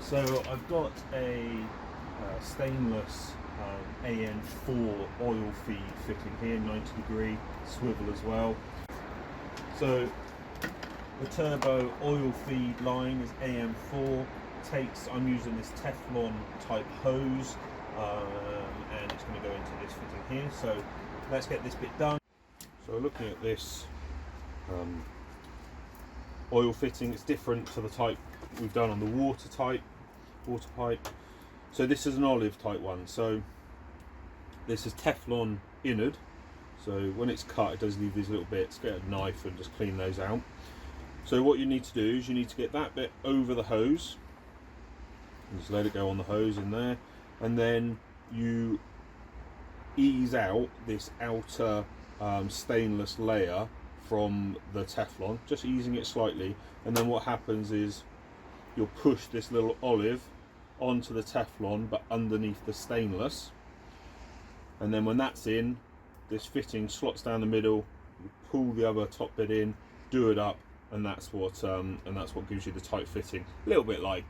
So I've got a stainless AN4 oil feed fitting here, 90 degree swivel as well. So the turbo oil feed line is AM4. I'm using this teflon type hose, and it's going to go into this fitting here. So let's get this bit done. So looking at this oil fitting, it's different to the type we've done on the water pipe. So this is an olive type one. So this is Teflon innard. So when it's cut, it does leave these little bits. Get a knife and just clean those out. So what you need to do is you need to get that bit over the hose. Just let it go on the hose in there, and then you ease out this outer stainless layer from the Teflon, just easing it slightly, and then what happens is you'll push this little olive onto the Teflon but underneath the stainless, and then when that's in, this fitting slots down the middle, you pull the other top bit in, do it up, and that's what gives you the tight fitting. A little bit like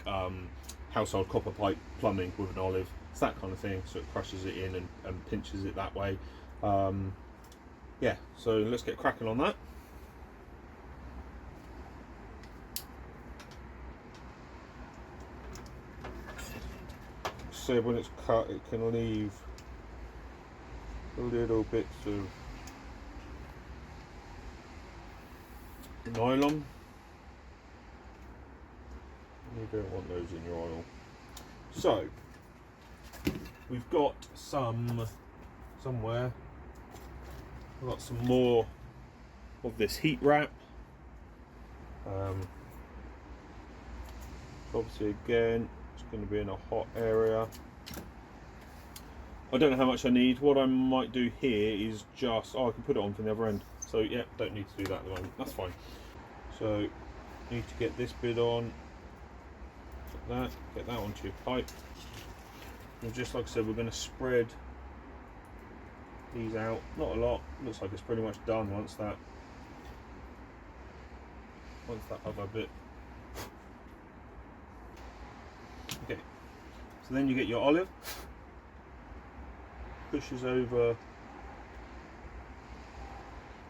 household copper pipe plumbing with an olive. It's that kind of thing, so it crushes it in and pinches it that way. Yeah, so let's get cracking on that. So when it's cut, it can leave little bits of nylon. You don't want those in your oil. So we've got somewhere. We've got some more of this heat wrap. Obviously, again, it's going to be in a hot area. I don't know how much I need. What I might do here is just, I can put it on from the other end. So yeah, don't need to do that at the moment. That's fine. So need to get this bit on. Get that onto your pipe. And just like I said, we're going to spread these out. Not a lot. Looks like it's pretty much done once that other bit. Okay. So then you get your olive. Pushes over.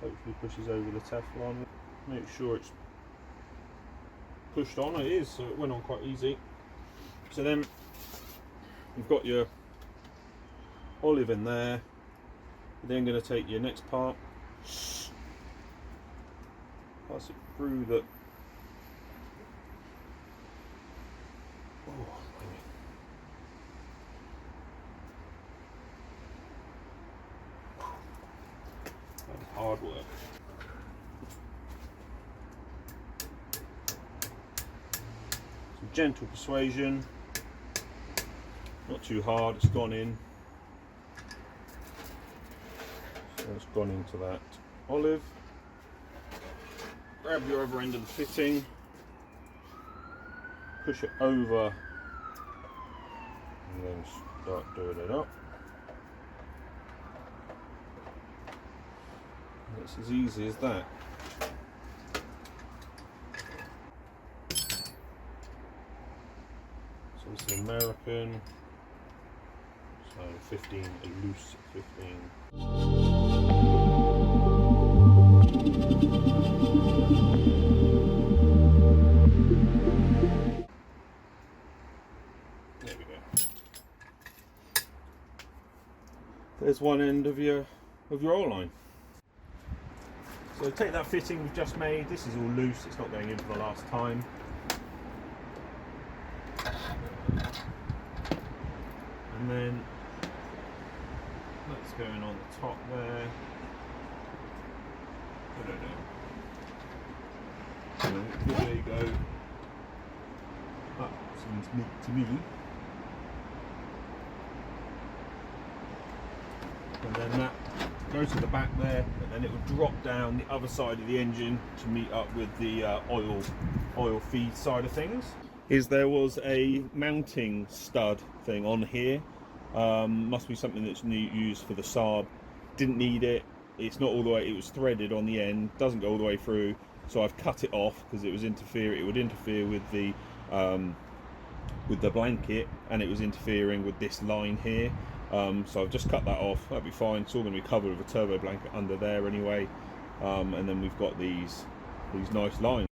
Hopefully pushes over the Teflon. Make sure it's pushed on. It is, so it went on quite easy. So then you've got your olive in there. You're then going to take your next part, pass it through the that's hard work. Gentle persuasion, not too hard. It's gone in, so it's gone into that olive. Grab your other end of the fitting, push it over, and then start doing it up. And it's as easy as that. It's American, so 15, a loose 15. There we go. There's one end of your oil line. So take that fitting we've just made. This is all loose, it's not going in for the last time. And then that's going on the top there. There you go. That seems neat to me. And then that goes to the back there, and then it will drop down the other side of the engine to meet up with the oil feed side of things. There was a mounting stud thing on here. Must be something that's used for the Saab. Didn't need it. It's not all the way. It was threaded on the end. Doesn't go all the way through. So I've cut it off because it would interfere with the with the blanket, and it was interfering with this line here. So I've just cut that off. That'll be fine. It's all going to be covered with a turbo blanket under there anyway. And then we've got these nice lines.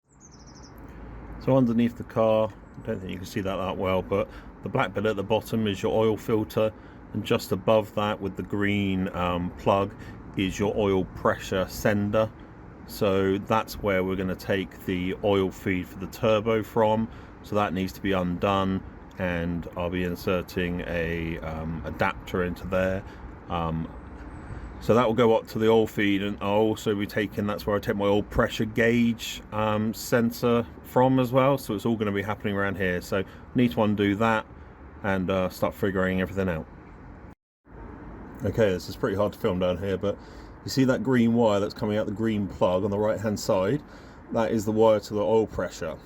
So underneath the car, I don't think you can see that well, but the black bit at the bottom is your oil filter, and just above that with the green plug is your oil pressure sender. So that's where we're going to take the oil feed for the turbo from. So that needs to be undone, and I'll be inserting a adapter into there. So that will go up to the oil feed, and I'll also be taking, that's where I take my oil pressure gauge sensor from as well. So it's all going to be happening around here. So I need to undo that and start figuring everything out. Okay, this is pretty hard to film down here, but you see that green wire that's coming out the green plug on the right hand side? That is the wire to the oil pressure.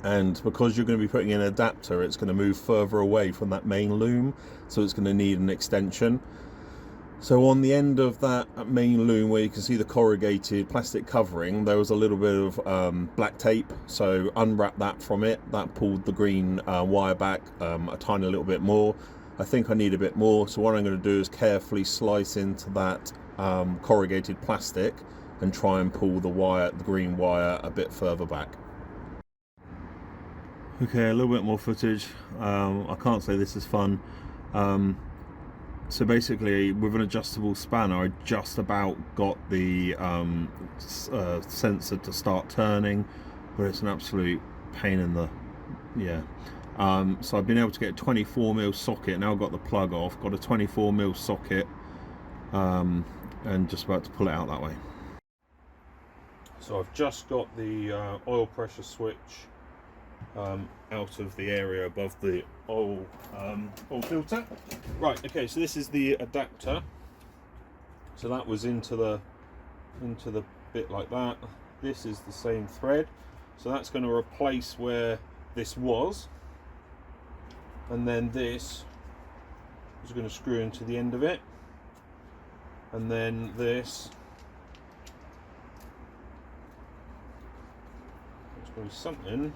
And because you're going to be putting in an adapter, it's going to move further away from that main loom, so it's going to need an extension. So on the end of that main loom, where you can see the corrugated plastic covering, there was a little bit of black tape. So unwrap that from it. That pulled the green wire back a tiny little bit more. I think I need a bit more, so what I'm going to do is carefully slice into that corrugated plastic and try and pull the green wire a bit further back. Okay, a little bit more footage. I can't say this is fun. So basically, with an adjustable spanner, I just about got the sensor to start turning, but it's an absolute pain in the... so I've been able to get a 24mm socket. Now I've got the plug off, got a 24mm socket, and just about to pull it out that way. So I've just got the oil pressure switch out of the area above the oil filter. Right, okay, so this is the adapter. So that was into the bit like that. This is the same thread. So that's going to replace where this was. And then this is going to screw into the end of it, and then this is going to be something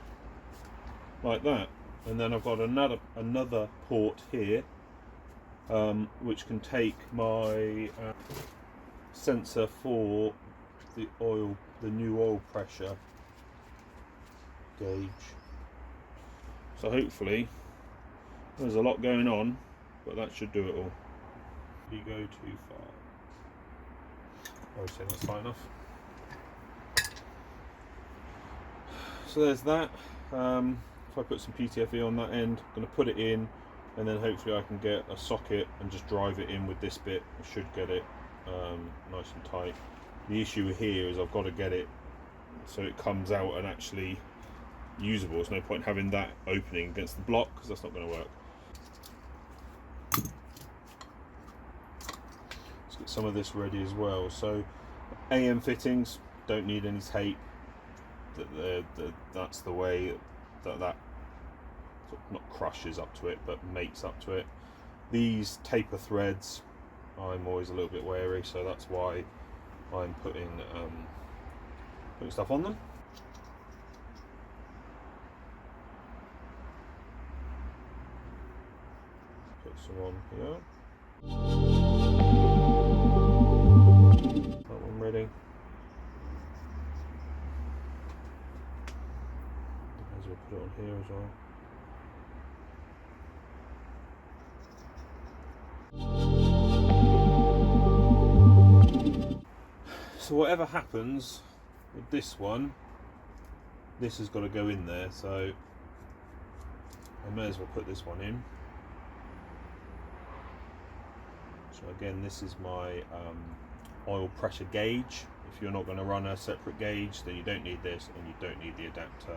like that. And then I've got another port here, which can take my sensor for the new oil pressure gauge. So hopefully, there's a lot going on, but that should do it all. You go too far. I would say that's fine enough. So there's that. If I put some PTFE on that end, I'm going to put it in, and then hopefully I can get a socket and just drive it in with this bit. I should get it nice and tight. The issue here is I've got to get it so it comes out and actually usable. There's no point having that opening against the block, because that's not going to work. Let's get some of this ready as well. So AM fittings don't need any tape. That's the way that sort of not crushes up to it, but mates up to it. These taper threads, I'm always a little bit wary, so that's why I'm putting stuff on them. Put some on here. That one ready. As well put it on here as well. So whatever happens with this one, this has got to go in there, so I may as well put this one in. So again, this is my oil pressure gauge. If you're not going to run a separate gauge, then you don't need this, and you don't need the adapter.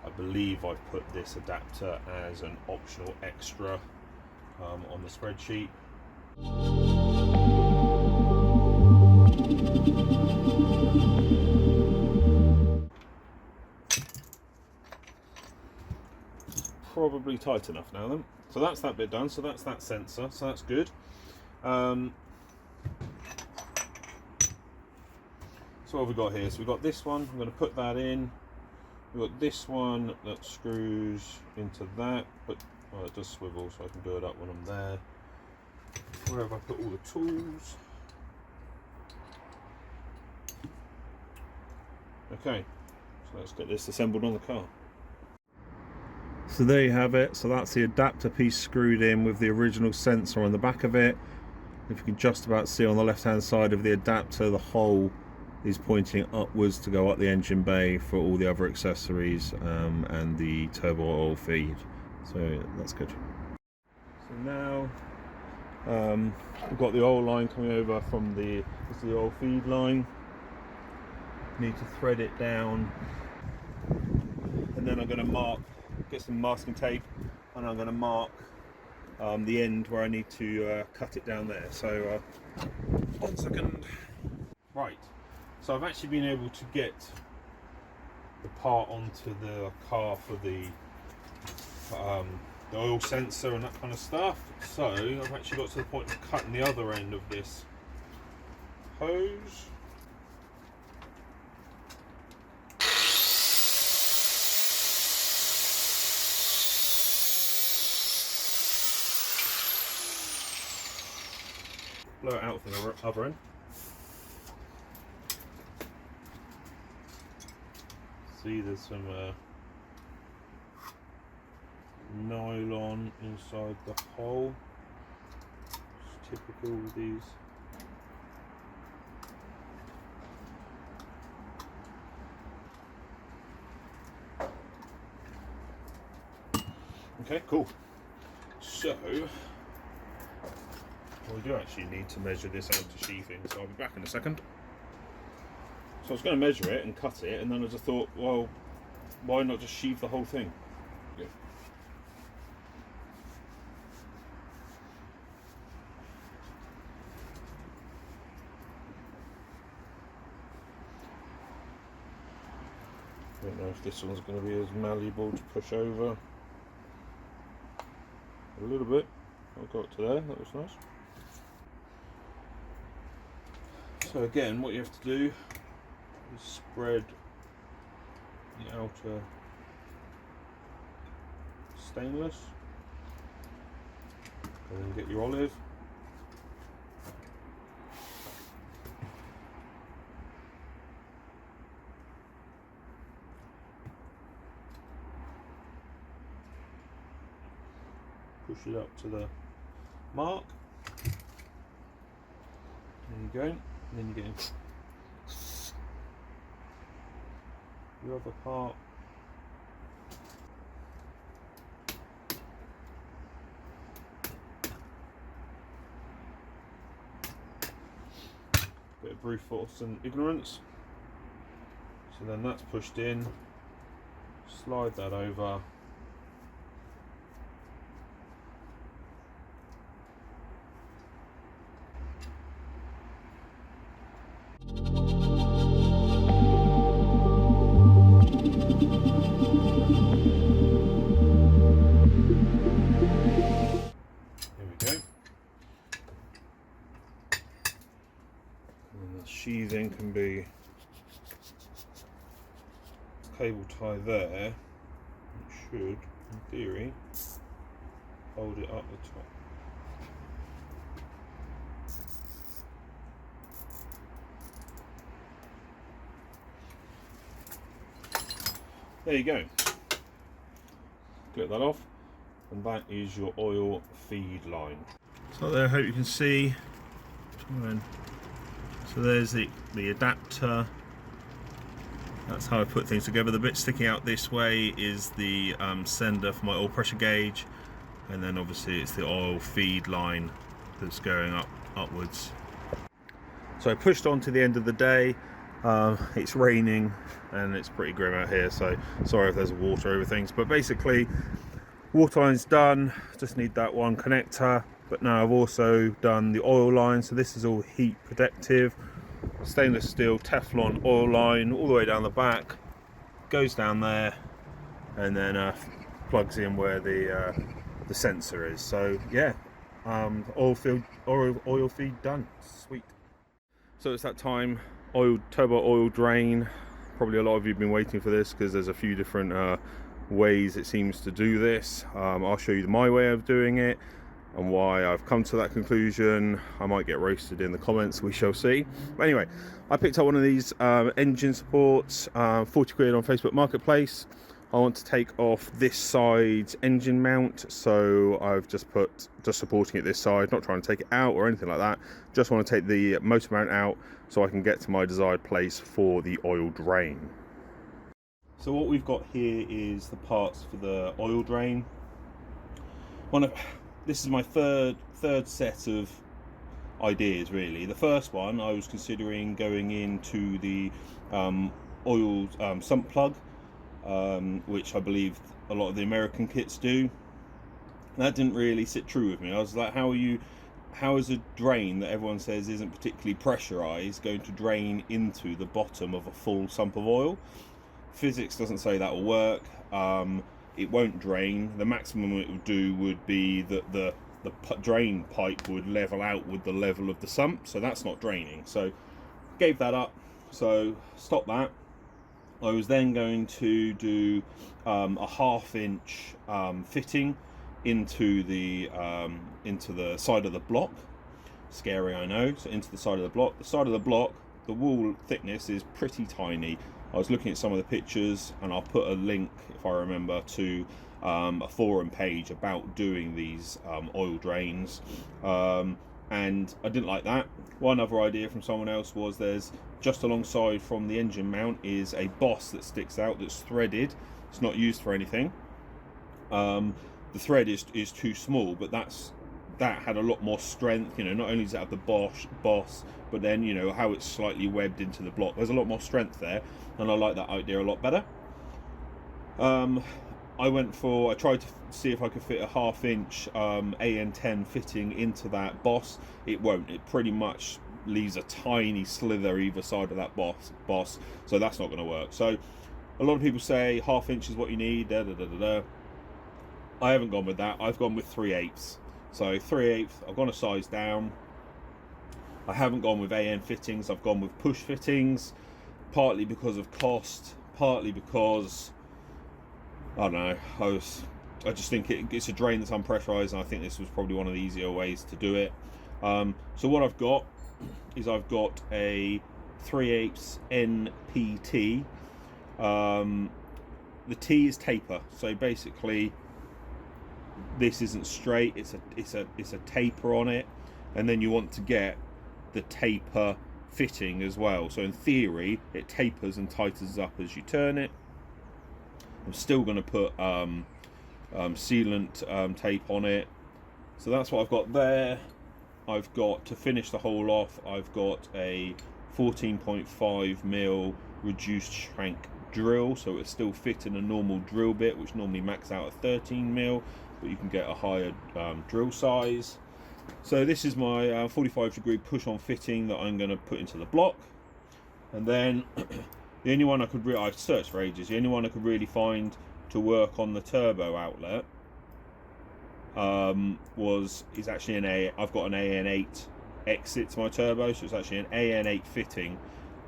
I believe I've put this adapter as an optional extra on the spreadsheet. Probably tight enough now then. So that's that bit done. So that's that sensor. So that's good. So what have we got here? So we've got this one. I'm going to put that in. We've got this one that screws into that, but it does swivel, so I can do it up when I'm there. Where have I put all the tools? Okay, so let's get this assembled on the car. So there you have it. So that's the adapter piece screwed in with the original sensor on the back of it. If you can just about see on the left hand side of the adapter, the hole is pointing upwards to go up the engine bay for all the other accessories and the turbo oil feed. So that's good. So now we've got the oil line coming over from the oil feed line. Need to thread it down, and then I'm going to get some masking tape, and I'm going to mark the end where I need to cut it down there. So 1 second. Right, so I've actually been able to get the part onto the car for the oil sensor and that kind of stuff. So I've actually got to the point of cutting the other end of this hose. Blow it out from the other end. See, there's some nylon inside the hole. It's typical of these. Okay, cool. So we do actually need to measure this out to sheathing, so I'll be back in a second. So I was going to measure it and cut it, and then I just thought, well, why not just sheathe the whole thing? Yeah. I don't know if this one's going to be as malleable to push over. A little bit. I got to there, that was nice. So again, what you have to do is spread the outer stainless, and then get your olive. Push it up to the mark. There you go. And then you get your other part. Bit of brute force and ignorance. So then that's pushed in. Slide that over. Sheathing can be cable tie there. It should, in theory, hold it up the top. There you go. Clip that off, and that is your oil feed line. So there, I hope you can see. So there's the adapter. That's how I put things together. The bit sticking out this way is the sender for my oil pressure gauge, and then obviously it's the oil feed line that's going upwards. So I pushed on to the end of the day. It's raining and it's pretty grim out here, so sorry if there's water over things, but basically water line's done. Just need that one connector. But now I've also done the oil line, so this is all heat protective, stainless steel Teflon oil line all the way down the back, goes down there, and then plugs in where the sensor is. So yeah, oil feed done. Sweet. So it's that time. Turbo oil drain Probably a lot of you have been waiting for this because there's a few different ways it seems to do this. I'll show you my way of doing it and why I've come to that conclusion. I might get roasted in the comments, we shall see. But anyway, I picked up one of these engine supports, 40 quid on Facebook Marketplace. I want to take off this side's engine mount, so I've just supporting it this side, not trying to take it out or anything like that. Just want to take the motor mount out so I can get to my desired place for the oil drain. So what we've got here is the parts for the oil drain. This is my third set of ideas, really. The first one, I was considering going into the oil sump plug, which I believe a lot of the American kits do. That didn't really sit true with me. I was like, how is a drain that everyone says isn't particularly pressurized going to drain into the bottom of a full sump of oil? Physics doesn't say that will work. It won't drain. The maximum it would do would be that the drain pipe would level out with the level of the sump, so that's not draining. So gave that up, so stopped that. I was then going to do a 1/2 inch fitting into the side of the block. Scary, I know. So into the side of the block. The side of the block, the wall thickness is pretty tiny. I was looking at some of the pictures, and I'll put a link, if I remember, to a forum page about doing these oil drains, and I didn't like that. One other idea from someone else was there's just alongside from the engine mount is a boss that sticks out that's threaded. It's not used for anything. The thread is too small, but that had a lot more strength. You know, not only does it have the boss, but then, you know, how it's slightly webbed into the block. There's a lot more strength there, and I like that idea a lot better. I tried to see if I could fit a 1/2 inch AN10 fitting into that boss. It won't. It pretty much leaves a tiny slither either side of that boss, so that's not going to work. So a lot of people say 1/2 inch is what you need. I haven't gone with that. I've gone with 3/8. So 3/8. I've gone a size down. I haven't gone with AN fittings. I've gone with push fittings, partly because of cost, partly because I don't know. I just think it's a drain that's unpressurized, and I think this was probably one of the easier ways to do it. So what I've got is I've got a 3/8 NPT. The T is taper, so basically this isn't straight. It's a taper on it, and then you want to get the taper fitting as well. So in theory, it tapers and tightens up as you turn it. I'm still going to put sealant tape on it. So that's what I've got there. I've got, to finish the whole off, I've got a 14.5mm reduced shank drill, so it's still fit in a normal drill bit, which normally max out at 13mm, but you can get a higher drill size. So this is my 45-degree push-on fitting that I'm going to put into the block. And then the only one I've searched for ages, the only one I could really find to work on the turbo outlet is actually I've got an AN8 exit to my turbo, so it's actually an AN8 fitting.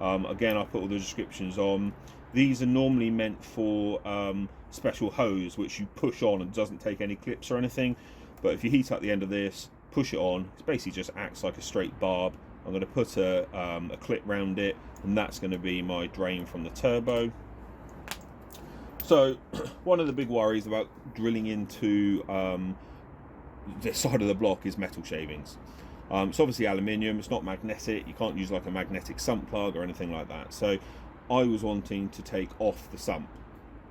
Again, I put all the descriptions on. These are normally meant for special hose, which you push on and doesn't take any clips or anything. But if you heat up the end of this, push it on, it basically just acts like a straight barb. I'm going to put a clip round it, and that's going to be my drain from the turbo. So one of the big worries about drilling into the side of the block is metal shavings. It's obviously aluminium, it's not magnetic, you can't use like a magnetic sump plug or anything like that. So I was wanting to take off the sump.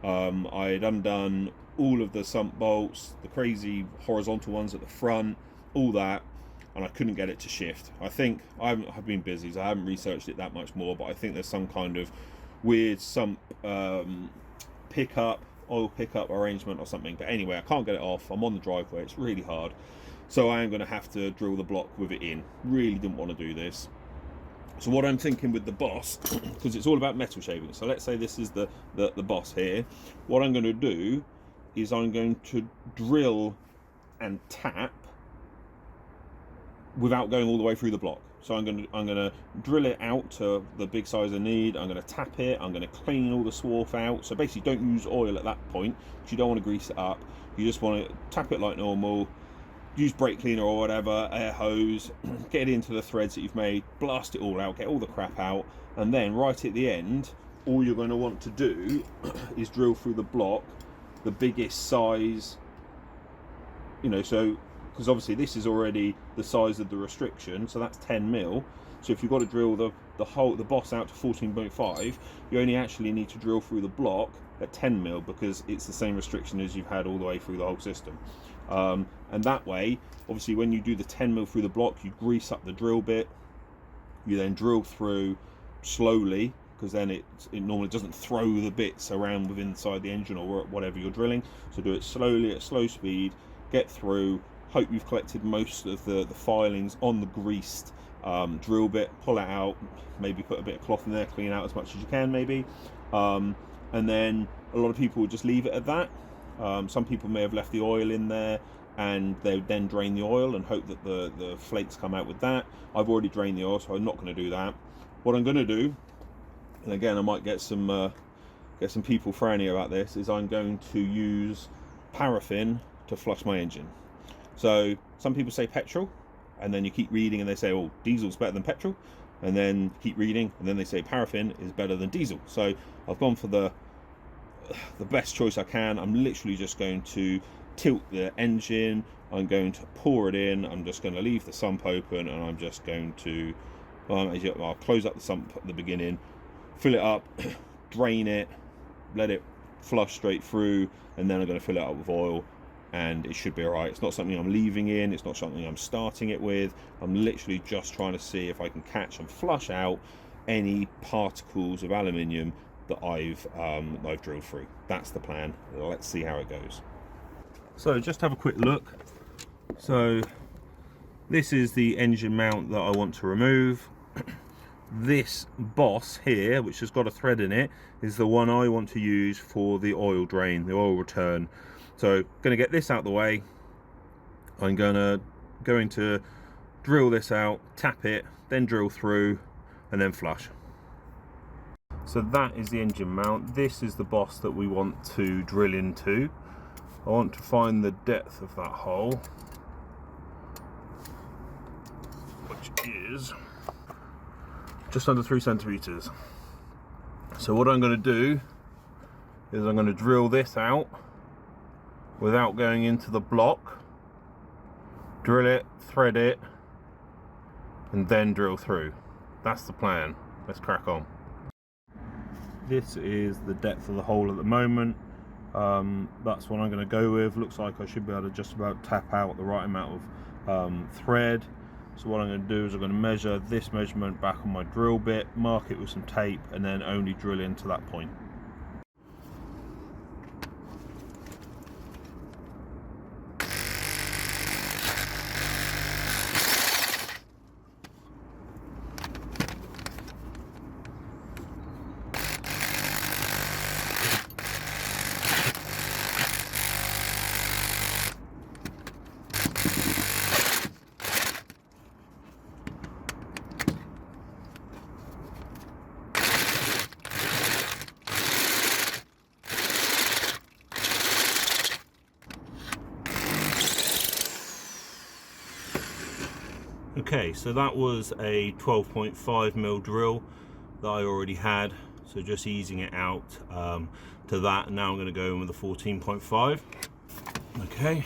I had undone all of the sump bolts, the crazy horizontal ones at the front, all that, and I couldn't get it to shift. I think I've been busy, so I haven't researched it that much more, but I think there's some kind of weird sump oil pickup arrangement or something. But anyway, I can't get it off. I'm on the driveway, it's really hard, so I am going to have to drill the block with it in. Really didn't want to do this. So what I'm thinking with the boss, because it's all about metal shaving, so let's say this is the boss here. What I'm going to do is I'm going to drill and tap without going all the way through the block. So I'm gonna drill it out to the big size I need. I'm gonna tap it. I'm gonna clean all the swarf out. So basically, don't use oil at that point because you don't want to grease it up. You just want to tap it like normal. Use brake cleaner or whatever, air hose, get it into the threads that you've made, blast it all out, get all the crap out, and then right at the end, all you're going to want to do is drill through the block the biggest size, you know, so because obviously this is already the size of the restriction, so that's 10 mil. So if you've got to drill the boss out to 14.5, you only actually need to drill through the block at 10 mil because it's the same restriction as you've had all the way through the whole system. And that way, obviously, when you do the 10 mil through the block, you grease up the drill bit. You then drill through slowly because then it normally doesn't throw the bits around inside the engine or whatever you're drilling. So do it slowly at slow speed, get through. Hope you've collected most of the filings on the greased drill bit. Pull it out, maybe put a bit of cloth in there, clean out as much as you can maybe. And then a lot of people would just leave it at that. Some people may have left the oil in there and they would then drain the oil and hope that the flakes come out with that. I've already drained the oil, so I'm not going to do that. What I'm going to do, and again I might get some people frowning about this, is I'm going to use paraffin to flush my engine. So some people say petrol, and then you keep reading and they say, oh, diesel's better than petrol, and then keep reading and then they say paraffin is better than diesel. So I've gone for the best choice I can. I'm literally just going to tilt the engine, I'm going to pour it in, I'm just going to leave the sump open, and I'm just going to I'll close up the sump at the beginning, fill it up, drain it, let it flush straight through, and then I'm going to fill it up with oil, and it should be alright. It's not something I'm leaving in, it's not something I'm starting it with. I'm literally just trying to see if I can catch and flush out any particles of aluminium that I've drilled through. That's the plan. Let's see how it goes. So just have a quick look. So this is the engine mount that I want to remove. This boss here, which has got a thread in it, is the one I want to use for the oil drain, the oil return. So going to get this out of the way. I'm going to drill this out, tap it, then drill through, and then flush. So that is the engine mount. This is the boss that we want to drill into. I want to find the depth of that hole, which is just under 3 centimeters. So what I'm going to do is I'm going to drill this out without going into the block, drill it, thread it, and then drill through. That's the plan. Let's crack on. This is the depth of the hole at the moment. That's what I'm going to go with. Looks like I should be able to just about tap out the right amount of thread. So what I'm going to do is I'm going to measure this measurement back on my drill bit, mark it with some tape, and then only drill into that point. Okay, so that was a 12.5mm drill that I already had, so just easing it out to that, and now I'm going to go in with the 14.5. Okay,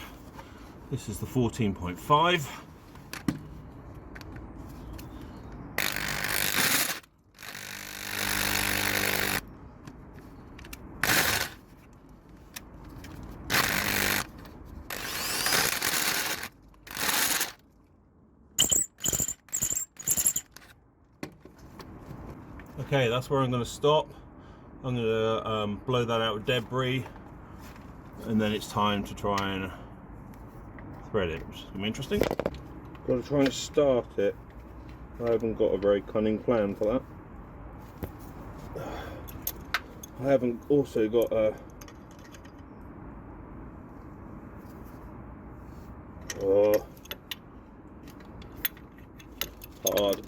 this is the 14.5. Okay, that's where I'm going to stop. I'm going to blow that out with debris, and then it's time to try and thread it, which is going to be interesting. Got to try and start it. I haven't got a very cunning plan for that. I haven't also got a... quite hard.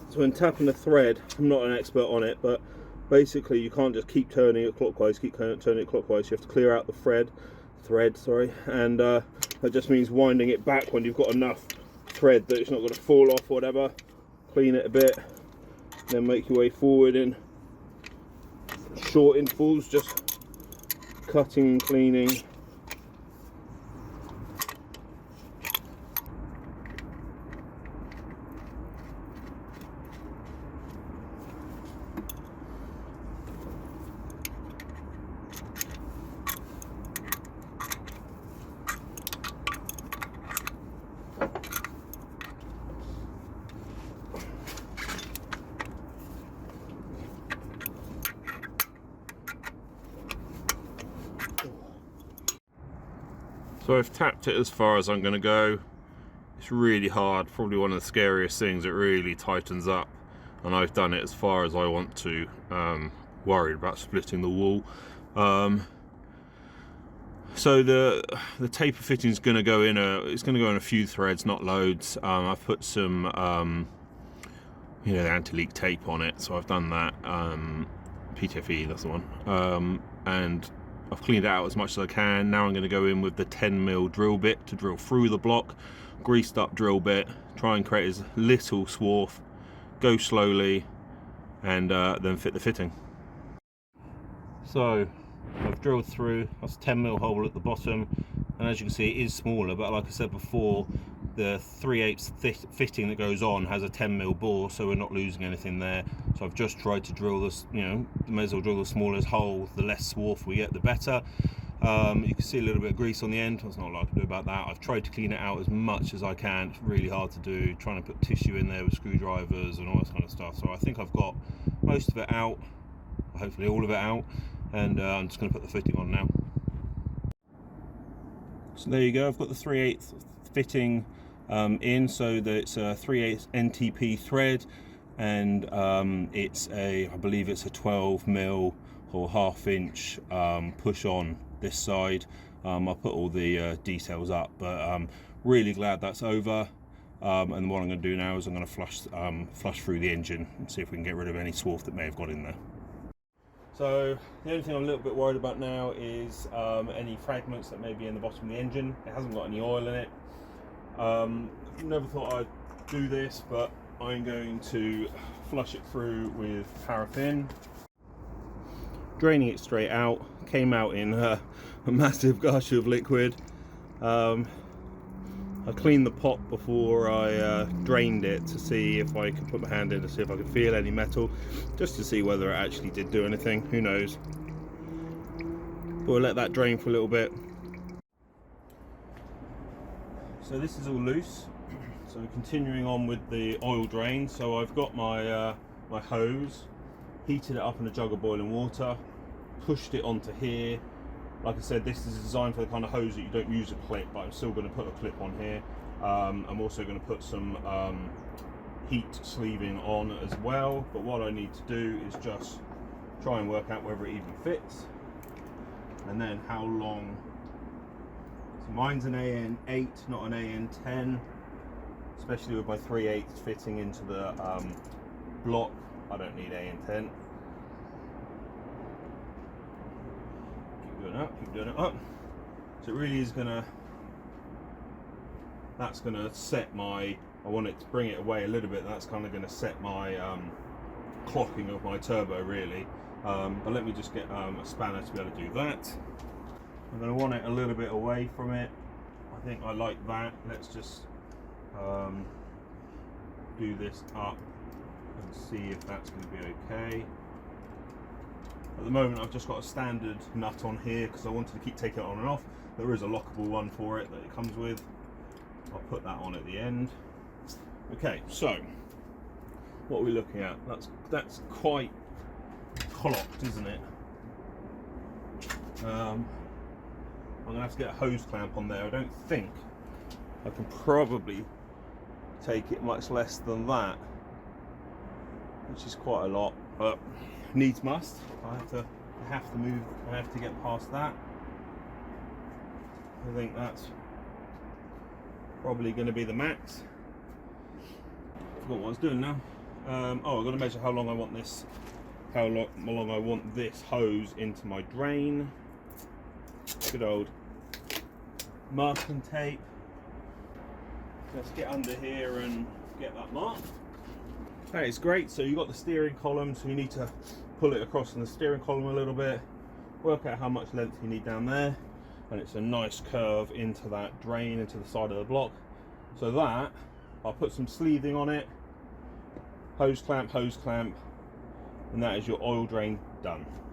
So when tapping the thread, I'm not an expert on it, but basically you can't just keep turning it clockwise, keep turning it clockwise. You have to clear out the thread, and that just means winding it back when you've got enough thread that it's not going to fall off or whatever. Clean it a bit, then make your way forward in short intervals, just cutting and cleaning. So I've tapped it as far as I'm going to go. It's really hard, probably one of the scariest things. It really tightens up, and I've done it as far as I want to. Worried about splitting the wool. So the taper fitting is going to go in a few threads, not loads. I've put some the anti-leak tape on it, so I've done that. PTFE, that's the one. And I've cleaned it out as much as I can. Now I'm going to go in with the 10mm drill bit to drill through the block, greased up drill bit, try and create as little swarf, go slowly, and then fit the fitting. So I've drilled through, that's a 10mm hole at the bottom, and as you can see it is smaller, but like I said before, the 3/8 fitting that goes on has a 10mm bore, so we're not losing anything there. So I've just tried to drill this, may as well drill the smallest hole, the less swarf we get the better. You can see a little bit of grease on the end. There's not a lot I can do about that. I've tried to clean it out as much as I can. It's really hard to do, trying to put tissue in there with screwdrivers and all that kind of stuff. So I think I've got most of it out, hopefully all of it out, and I'm just going to put the fitting on now. So there you go, I've got the 3/8 fitting in, so that it's a 3/8 NTP thread, and I believe it's a 12mm or 1/2 inch push on this side. I'll put all the details up, but I'm really glad that's over. And what I'm going to do now is I'm going to flush through the engine and see if we can get rid of any swarf that may have got in there. So the only thing I'm a little bit worried about now is any fragments that may be in the bottom of the engine. It hasn't got any oil in it. Never thought I'd do this, but I'm going to flush it through with paraffin. Draining it straight out, came out in a massive gush of liquid. I cleaned the pot before I drained it to see if I could put my hand in to see if I could feel any metal, just to see whether it actually did do anything. Who knows? But we'll let that drain for a little bit. So this is all loose. So continuing on with the oil drain. So I've got my my hose, heated it up in a jug of boiling water, pushed it onto here. Like I said, this is designed for the kind of hose that you don't use a clip, but I'm still going to put a clip on here. I'm also going to put some heat sleeving on as well, but what I need to do is just try and work out whether it even fits, and then how long. So mine's an AN8, not an AN10, especially with my 3/8 fitting into the block. I don't need AN10. Keep doing it up. So it really is that's gonna set my, I want it to bring it away a little bit. That's kind of gonna set my clocking of my turbo really. But let me just get a spanner to be able to do that. I'm gonna want it a little bit away from it. I think I like that. Let's just do this up and see if that's gonna be okay. At the moment I've just got a standard nut on here because I wanted to keep taking it on and off. There is a lockable one for it that it comes with. I'll put that on at the end. Okay, so what are we looking at? That's quite clocked, isn't it? I'm gonna have to get a hose clamp on there. I don't think I can probably take it much less than that, which is quite a lot, but needs must. I have to get past that. I think that's probably going to be the max. Forgot what I was doing now. Oh, I've got to measure how long I want this, how long I want this hose into my drain. Good old masking tape. Let's get under here and get that marked. Okay, it's great. So you've got the steering column, so you need to pull it across in the steering column a little bit, work out how much length you need down there, and it's a nice curve into that drain, into the side of the block. So that, I'll put some sleeving on it, hose clamp, and that is your oil drain done.